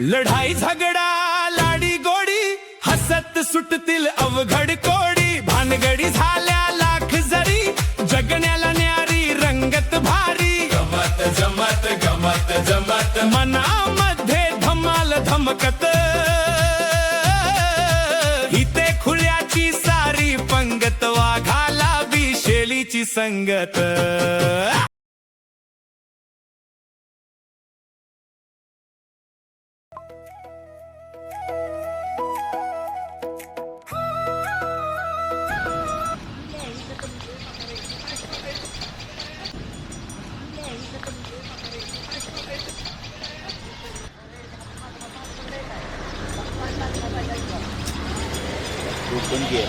लढाई झगडा लाडी गोडी हसत सुटतील अवघड कोडी भानगडी झाल्या लाख जरी जगण्याला न्यारी रंगत भारी गमत जमत गमत जमत मनामध्ये धमाल धमकत इथे खुल्याची सारी पंगत वाघाला बी शेळीची संगत पण घे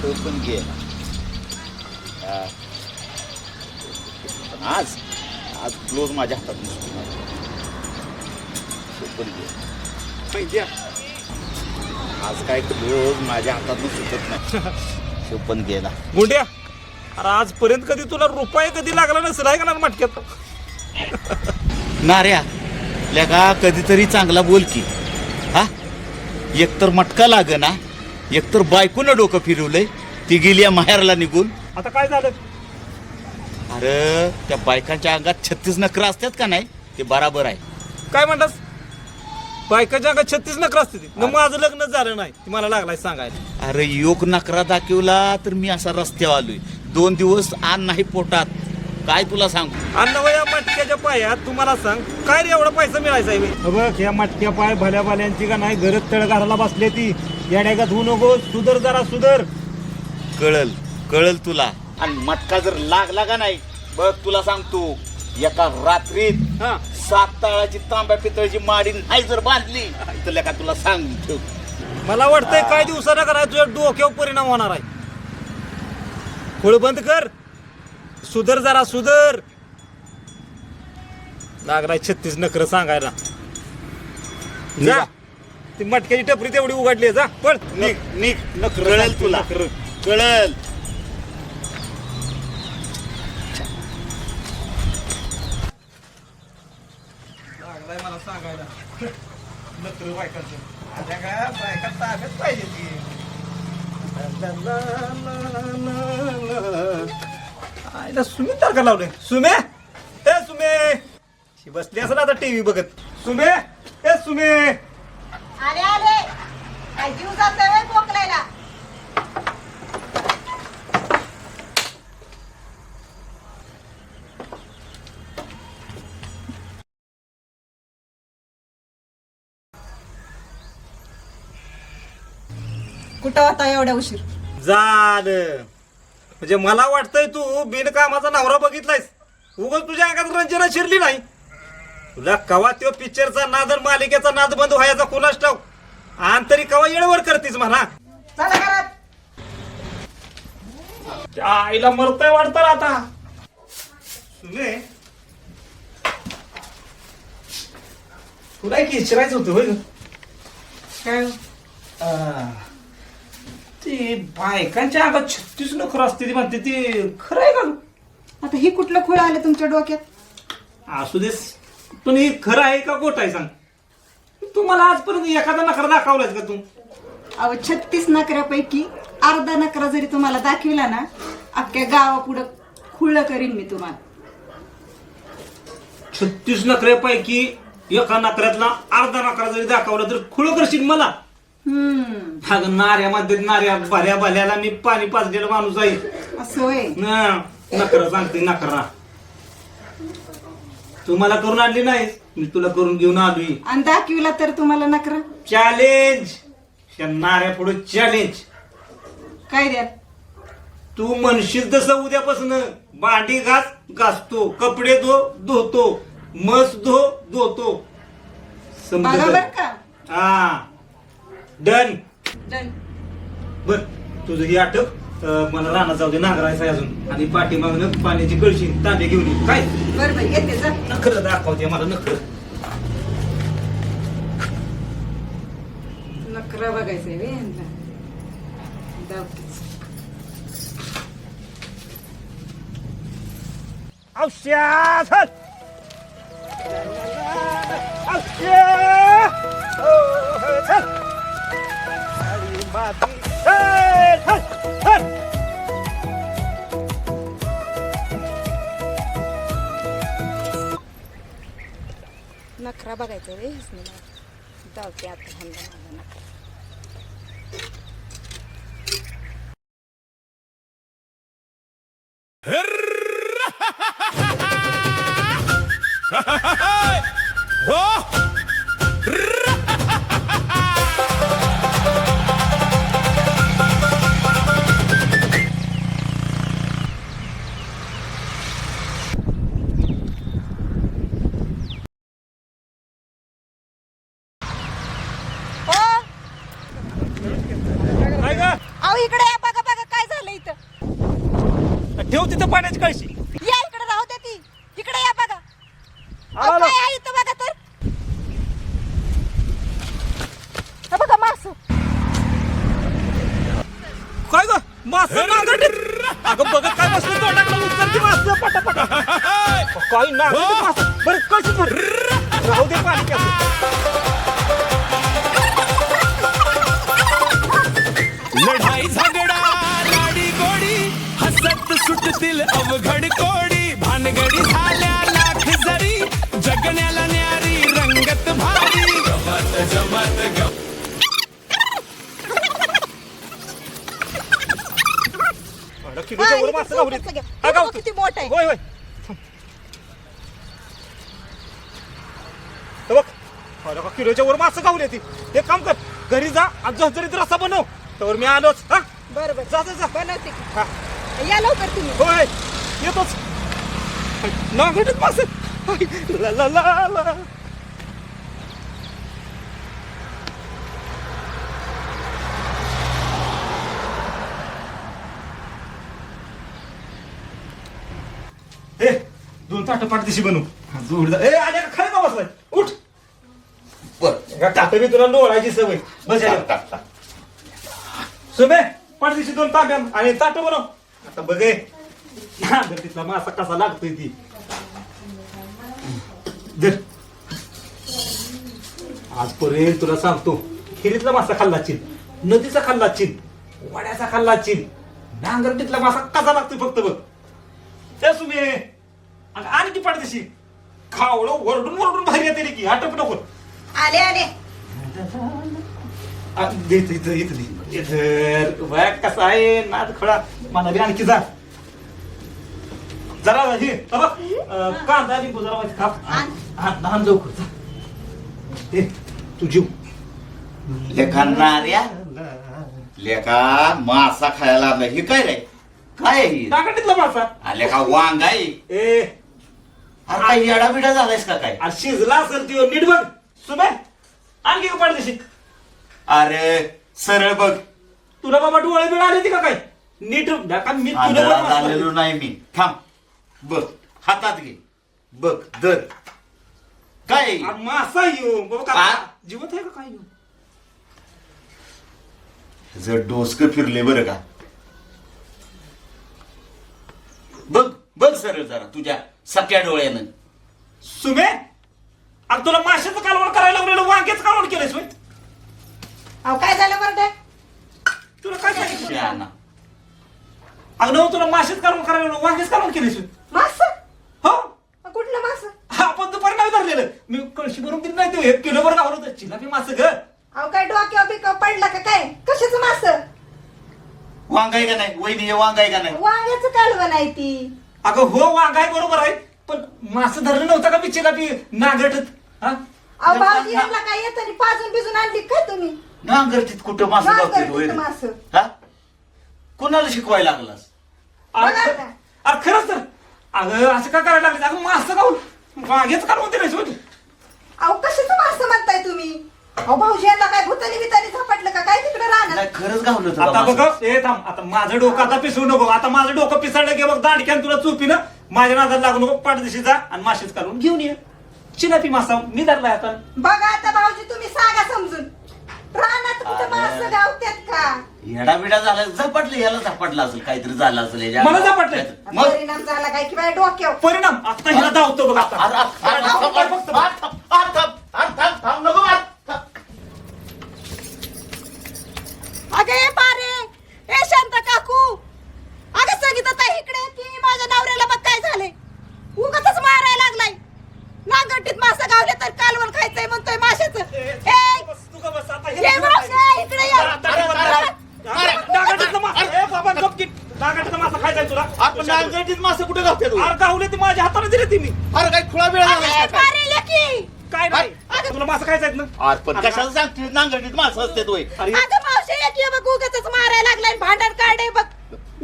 तो पण घे आज आज क्लोज माझ्या हातात नसतो तो पण घे आज काय क्लोज माझ्या हातातून सुटत नाही तो पण गेला गुंड्या अरे आजपर्यंत कधी तुला रुपये कधी लागला नसेल आहे का ना मटक्यात नाऱ्या लेका कधीतरी चांगला बोल की हा एकतर मटका लाग ना एकतर बायकोनं डोकं फिरवलंय ती गेली या माहेरला निघून आता काय झालं अरे त्या बायकांच्या अंगात 36 नखरं असतात का नाही ते बराबर आहे काय म्हणतास बायकाच्या अंगात 36 नखरं असते ती न माझं लग्न झालं नाही ती मला लागलाय सांगायला अरे योग नकरा दाखवला तर मी असा रस्त्यावर आलोय 2 दिवस आण नाही पोटात काय तुला सांगू अन्न या मटक्याच्या पायात तुम्हाला सांग काय रे एवढा पैसा मिळायचा आहे बघ या मटक्या पाय भल्या भाल्यांची का नाही घरात तळ घालायला बसले ती येण्यागात होऊ नको सुधर जरा सुधर कळल कळल तुला आणि मटका जर लागला का नाही बघ तुला सांगतो एका रात्रीत 7 ताळाची तांब्या पितळची माडी नाही जर बांधली तर का तुला सांग ठेव मला वाटतंय काय दिवसानं का नाही तुझ्या डोक्यावर परिणाम होणार आहे खोळ बंद कर सुधर जरा सुधर लागलाय 36 नखरं सांगायला जा ती मटक्याची टपरी तेवढी उघडली जा पळ निघ निघ कळल तुला कळल लागलाय मला सांगायला नखरं बायकांचं काय बायका ताब्यात पाहिजे ती आईला सुमे तारखा लावले सुमे ए सुमे शी बसली असं आता टीव्ही बघत सुमे ए सुमे आले आले काय जीव जातोय व्हय पोकलायला कुठं होता एवढ्या उशीर झालं म्हणजे मला वाटतंय तू बिनकामाचा नवरा बघितलायस उगाच तुझ्या अंगात रंजना शिरली नाही तुला कवा त्यो पिक्चरचा नाद आणि मालिकेचा नाद बंद व्हायचा कुणास ठाव आणि कवा येळवर करतीस म्हणा चला घरात त्या आईला मरतय वाटतं आता सुने तुला एक विचारायचं होतं होय काय ती बायकांच्या अंगात 36 नखरं असते ती म्हणते ती खरं आहे का आता ही कुठलं खोळ आलं तुमच्या डोक्यात असू देस पण हे खरं आहे का खोट आहे सांग तू मला आजपर्यंत एखादा नखरा दाखवलायस का तू अहो 36 नकऱ्यापैकी अर्धा नकरा जरी तुम्हाला दाखविला ना अख्ख्या गावापुढं खुळं करीन मी तुम्हाला 36 नखऱ्यापैकी एका नखऱ्यातला अर्धा नखरा जरी दाखवला तर खुळ करशील मला नाऱ्यामध्ये नाऱ्या भल्या भल्याला मी पाणी पाजलेला माणूस आहे असं होय नखरा सांगते नखरा तू मला करून आणली नाहीस मी तुला करून घेऊन आलोय आणि दाखविला तर तुम्हाला नकरा चॅलेंज या नाऱ्या पुढे चॅलेंज काय द्या तू म्हणशील तसं उद्यापासून भांडी घासतो कपडे धुतो मस धुतो बरोबर का हा डन डन बर तुझं ही आठव मला रानात जाऊ दे नांगरायचं अजून आणि पाठीमागनं पाण्याची कळशी तांबे घेऊन ये काय बरोबर येते जा नखर दाखवते मला नखर नकरा बघायचंय वे दाखव औष्या चल औष्या चल अरे माती चल चल नखरा बघायचा रे धावते आता हंडा माझा नखरा. काय ग अहो इकडे या बघा बघा काय झालं इथं. ठेव तिथं पाण्याची कळशी या इकडे राहू द्या ती. इकडे या बघा. अहो, आला. काय आहे इथं बघा तर. हे बघा मास. काय ग मास अगं बघत काय बसलं तोंडाकडे उचल की मास पटापटा काय ना मास बरं कळशी भर राहू दे पाणी लढाई झगडा लाडी गोडी हसत सुटतील अवघड कोडी भानगडी झाल्या लाख जरी जगण्याला न्यारी रंगत भारी गमत जमत किलोच्या मास गावली हे बघा किती मोठा आहे. होय होय हे बघ अरे का किलोच्या वर मास गावली ती एक काम कर घरी जा आणि झणझणीत रस्सा बनव तर मी आलोच हा बरं बरं जा जा जा बनवते की. हा या लवकर तुम्ही. होय येतोच नागडीत मास ला ला ला ला ए दोन ताट पाठदिशी बनवू जोडदा ए आल्या का खाली का बसलाय उठ बर ताट मी तुला लोळायची सवय बस या सुमे पाठदिशी दोन तांब्या आणि ताट बनव आता बघे नागर तिथला मासा कसा लागतोय ती जर आजपर्यंत तुला सांगतो खिरीतला मासा खाल्ला चिल नदीचा खाल्ला चिल वाड्याचा खाल्ला चिल नांगरटीतला मासा कसा लागतोय फक्त बघ त्या सुमे आणखी पाडदेशी खावळं वरडून वरडून बाहेर येते रे की आटप नको आले आले. कसा आहे नाद खळा मला बी आणखी जा जरा हे बघ कांदा लिंबू जरा वाईट खा लहान लवकर जा हे तू जीव लेखा नार्या लेखा मासा खायला लागला हे काय रे काय आहे हे? नागडीतला मासा आले का वांग आहे ए अरे काय येडा बिडा झालायस का काय अरे शिजला असेल ती नीट बघ सुमे आणखी पाडदेशी अरे सरळ बघ तुला बाबा डोळे बिळ आले का काय नीट का मी तुला आंधळा बघ मासा. झालेलो नाही मी थांब बघ हातात घे बघ दर काय आहे? अरे मासा येऊ बाबा आ? का जिवंत आहे का काय येऊ जर डोसक फिरले बरं का बघ बघ सरळ जरा तुझ्या सख्या डोळ्यानं सुमे अरे तुला माशाचं कालवण करायला लागलेलं वांग्याचं कालवण केलंय सोय अहो काय झालं बरं ते? तुला काय सांगितलं शहाणा. अगं नव्ह तुला माशाचं कालवण करायला लागलं वांग्याचं कालवण केलंय सोय मास. हो कुठलं मास? हा आपण दुपारी नाही धरलेलं मी कळशी भरून दिली नाही ते 1 किलोभर गावलं होतं चिलापी मास ग अहो काय डोक्यावर बिकावर पडला का काय? कशाचं मास? वांग आहे का नाही वहिनी हे वांग आहे का नाही वांग्याचं कालवण आहे ती. अगं हो वांग आहे बरोबर आहे पण मास धरलं नव्हतं का मी चिलापी नागटत हा अहो भाऊजी यांना काय येत आणि पाजून बिजून आणली काय तुम्ही? नांगरतीत कुठं मासा गावतोय नांगरतीत वहिनी? मास. हा कोणाला शिकवायला लागलास बघा आता. अरे खरंच तर अगं असं का करायला लागलं अगं मास गावून वांग्याचं कालवण दिलंय सोय अहो कशाचं मास म्हणताय तुम्ही? अहो भाऊजी यांना काय भूतानी बितानी झपाटलं का काय तिकडे राहणार? नाही खरंच गावलं तुला आता मासा. बघ ए थांब आता माझं डोकं आता पिसवू नको आता माझं डोकं पिसाळलं की बघ दांडक्यान तुला चुपीनं माझ्या नादात लागू नको पाठदिशी जा आणि माशीच काढून घेऊन ये चिलापी मासा मी धरलाय आता बघा आता भाऊजी तुम्ही सांगा समजून रानात कुठं मास गावत्यात का? येडा बिडा झाला झपाटलं याला झपाटलं असेल काहीतरी झालं असेल याच्या मला झपाटलंय. मग परिणाम झाला काय किंवा डोक्यावर परिणाम आता ह्याला धावतो बघ आता नको मार. अगं ए पारे ए शांत काकू अगं संगीता इकडे की माझ्या नवऱ्याला बघ काय झाले उगाचच मारायला लागलाय नांगरटीत मासा गावले तर कालवण खायचंय म्हणतोय माशाचं ए तू का बस आता ये मावशी, इकडे ये. बाबा गपकीत नागाटीचा मासा खायचा तुला आपण नांगरटीत मासे कुठे घालते तू? अरे गावले ती माझ्या हाताने दिली ती मी अरे काय खुळा वेळ अगं झाला ए पारे ये की काय नाही तुला मासा खायचा ना अरे पण कशाला सांगते नांगरटीत मासे असते तोय अगं मावशी ये की बघ उगाचच मारायला लागलाय भांडण काढे बघ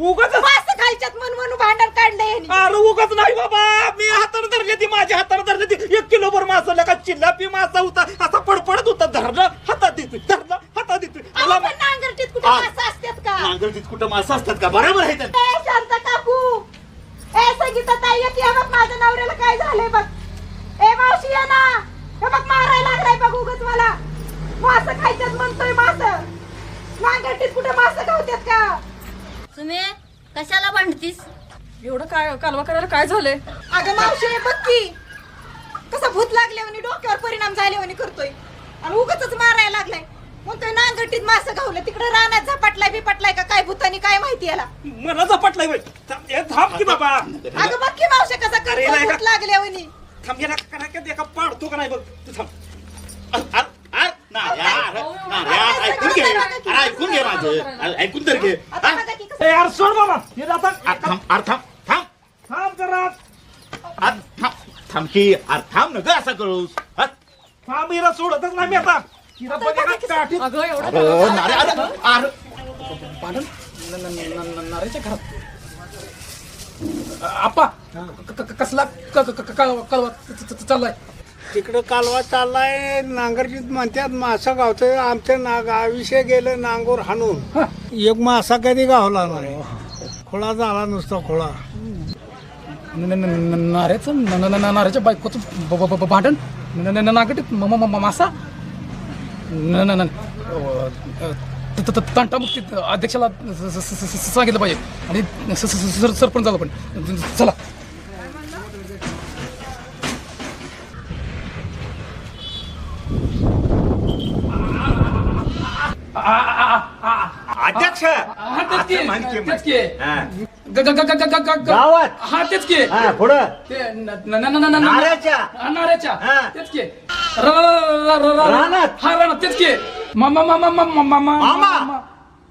उगाच मासा खायच्यात म्हणून भांडण काढलंय ह्यानी. अरे उगाच नाही बाबा मी हाताने धरली ती माझ्या हाताने धरली ती 1 किलोभर मासा लगा चिल्लापी मासा होता असा पडपडत होता धरलं हातात देतोय अहो, मला पण नांगरटीत कुठे आ. मासा असतात का नांगरटीत कुठं मासे असतात का बरोबर आहे तर. ए शांत काकू ए संगीता ताई ये की हे बघ माझ्या नवऱ्याला काय झालंय बघ ए मावशी ये ना हे बघ मारायला लागलाय बघ उगाच मला मासा खायच्यात म्हणतोय मासा नांगरटीत कुठे मासा खावतात का तुम्ही कशाला भांडतीस? एवढं काय कालवा करायला काय झालंय? अगं मावशी हे बघ की कसा भूत लागल्यावानी डोक्यावर परिणाम झाल्यावानी करतोय आणि उगाचच मारायला लागलाय म्हणतोय नांगरटीत मासा घावलं तिकडे रानात झपाटलाय बिपटलाय का काय भूतानी काय माहिती याला मला झपाटलाय बाई थांब की बाबा अगं बघ की मावशी कसा अरे, करतोय नाही का? भूत लागल्यावानी थांब गेला का एका पाडतो का नाही बघ तू थांब ऐकून घे अरे ऐकून घे माझं अरे, ऐकून तर घे आता हा? बघा की कसं ए यार सोड बाबा हे आता अरे थांब थांब जरा थांब की अरे थांब न ग असं करूस हा? थांब हिरा सोडतच नाही मी आता हिरा बघ एका काठीत अगं एवढं अरे, नारे, अरे, अरे. नाऱ्याच्या घरात आप्पा कसला कळवा चाललाय तिकडं कालवा चाललाय नांगरजीत म्हणतात मासा गावतोय आमच्या गाविषयी गेलं नांगोर हाणून एक मासा कधी गावला नाही खोळा झाला नुसता खोळा नाऱ्याच्या बायकोचं भांडण नागटीत मासा तंटामुक्ती अध्यक्षाला सांगितलं पाहिजे आणि सरपंच झालं पण चला अध्यक्ष तेच की गावात हा तेच की पुढं ते नाऱ्याच्या नाऱ्याच्या हा. तेच की रानात. हा रानात तेच की मामा मामा मामा मामा मामा. मामा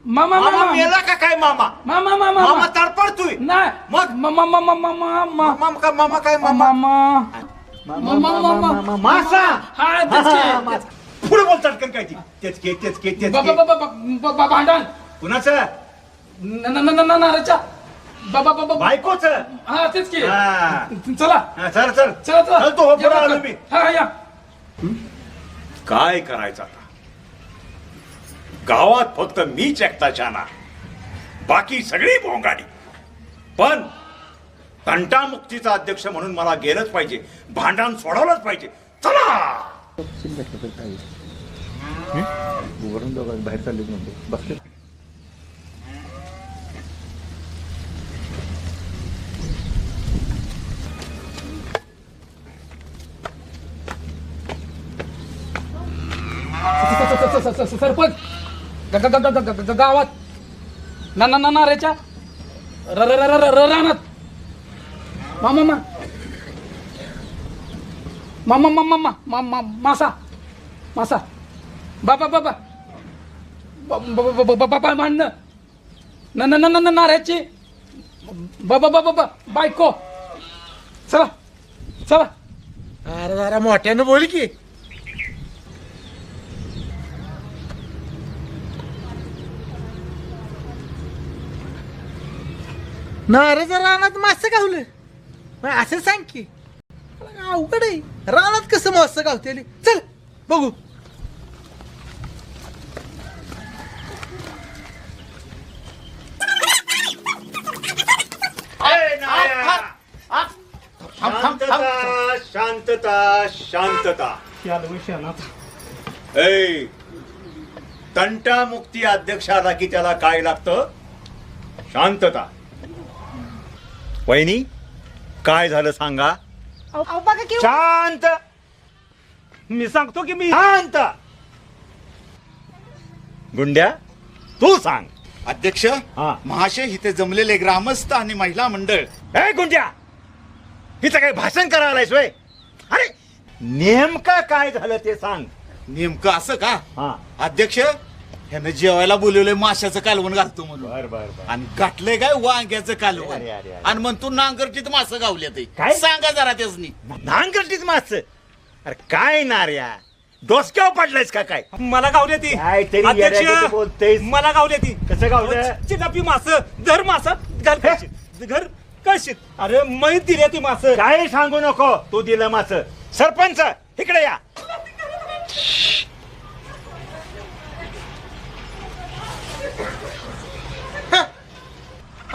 मामा मामा मेला का काय मामा मामा मामा मामा तडपडतोय नाही मग? मामा मामा मामा मामा काय मामा मामा मामा मासा हा तेच की पुढे बोलतात का काय ती तेच के भांडण कुणाचं नाऱ्याच्या बाबा बायकोच हा तेच की हा. चला चल चला चल तो हो पुढं आलो मी हा या काय करायचं आता गावात फक्त मीच एकटा जाणार बाकी सगळी भोंगाडी पण तंटामुक्तीचा अध्यक्ष म्हणून मला गेलंच पाहिजे भांडण सोडवलंच पाहिजे चला सरपंच गावात नाऱ्याच्या रानात मामा मासा मासा बाबा भांडणं नाऱ्याची बाबा बायको चला चला अरे जरा मोठ्यानं बोल की नाऱ्याच्या रानात मासे गावलं असं सांग की अवघड आहे रानात कसं मासे गावते चल बघू शांतता शांतता शांतता शांत ऐ तंटामुक्ती अध्यक्षाला की त्याला काय लागतं? शांतता. वहिनी, काय झालं सांगा. अहो बघा की शांत. मी सांगतो की मी शांत. गुंड्या, तू सांग. अध्यक्ष हा. महाशय इथे जमलेले ग्रामस्थ आणि महिला मंडळ. ए गुंड्या, हिचं काही भाषण करायला आलायस होय? अरे नेमकं काय झालं ते सांग. नेमकं असं का हा. अध्यक्ष, ह्यानं जेवायला बोलवलंय माशाचं कालवण घालतो म्हणून, बर बर बर. आणि गाठलंय काय वांग्याचं कालवण, अरे, अरे, अरे. आणि म्हणतो नांगरटीत मासं गावले ते. काय? सांगा जरा त्यासनी. नांगरटीच मास. अरे काय नार्या, डोसक्यावर पडलायस का काय? मला गावली ती काहीतरी येड्यागत बोलतेस. मला गावली ती कसं गावलं? चिलापी मास धर मासा घाल कळशीत. घर कळशीत. अरे मै दिली ती मास. काही सांगू नको. तू दिलं मास. सरपंच इकडे या.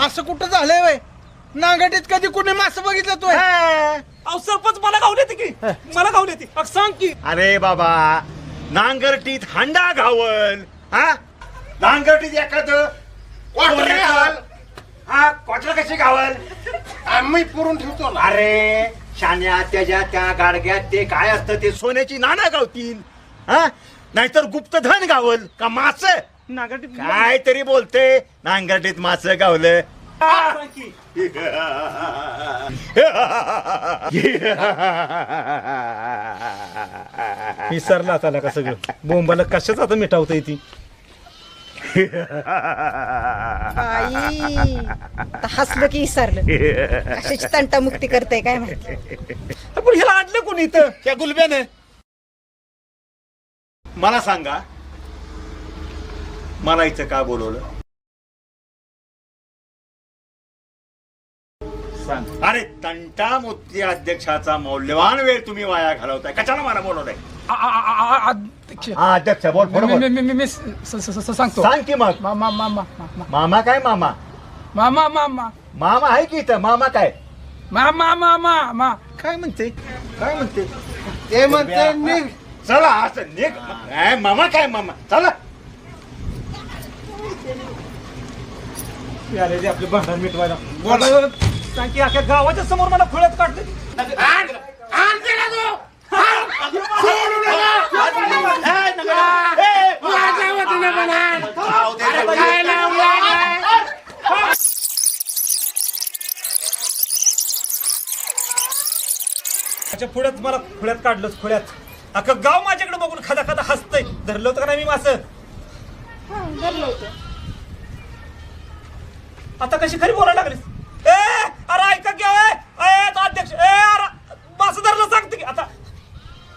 असं कुठं झालंय वय? नांगटीत कधी कुणी मासं बघितलं तू? अहो सरपंच मला गावली ती की मला गावली ती. अग सांग की. अरे बाबा, नांगरटीत हांडा घावल. हा, नांगरटीत एखाद हा क्वाटर कशी घावल? आम्ही पुरून ठेवतो ना. अरे शान्या, त्याच्या त्या गाडग्यात ते काय असतं ते सोन्याची नाणं गावतील. हा, नाहीतर गुप्तधन गावल का मास? नागरिक काय तरी बोलते. नांगरटीत मास गावलं. सांग की. विसरला आता का सगळं. बोंबाला कशाच आता मिटावता ती. बाई आता हसलं की विसरलं. कशाची तंटामुक्ती करताय काय माहिती. पण ह्याला आणलं कोणी इथं? त्या गुलब्याने मला सांगा, मला इथं का बोलवलं? सांग. अरे तंटामुक्ती अध्यक्षाचा मौल्यवान वेळ तुम्ही वाया घालवताय. कशाला मला बोलवलंय? अध्यक्ष हा अध्यक्ष, बोल पुढे बोल. मी सांगतो. सांग की मग. मामा मामा मामा काय मामा? मामा मामा मामा आहे की इथं? मामा काय? मामा मामा मा काय म्हणते? काय म्हणते? ते म्हणते निघ. चला असं निघ. काय मामा काय मामा? चला. आले आपले भांडण मिटवायला. बोला सांग की अख्या गावाच्या समोर मला खुळ्यात काढते. पुढ्यात मला खुळ्यात काढलंच. खुळ्यात अख्खं गाव माझ्याकडे बघून खादा खादा हसतंय. धरलं होतं का नाही मी मास? धरलं होतं. आता कशी खरी बोलायला लागलीस? अरे ऐका की. तो अध्यक्ष अरे मास धरलं सांगते की आता.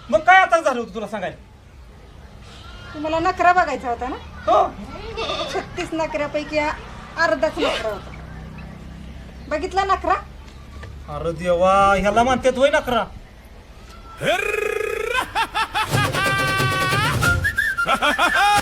मग काय आता झालं होतं तुला सांगायला? तुम्हाला नकरा बघायचा होता ना. हो, 36 नकऱ्यापैकी अर्धाच नकरा होता. बघितला नकरा? अरे देवा, ह्याला म्हणतात होय नकरा. हा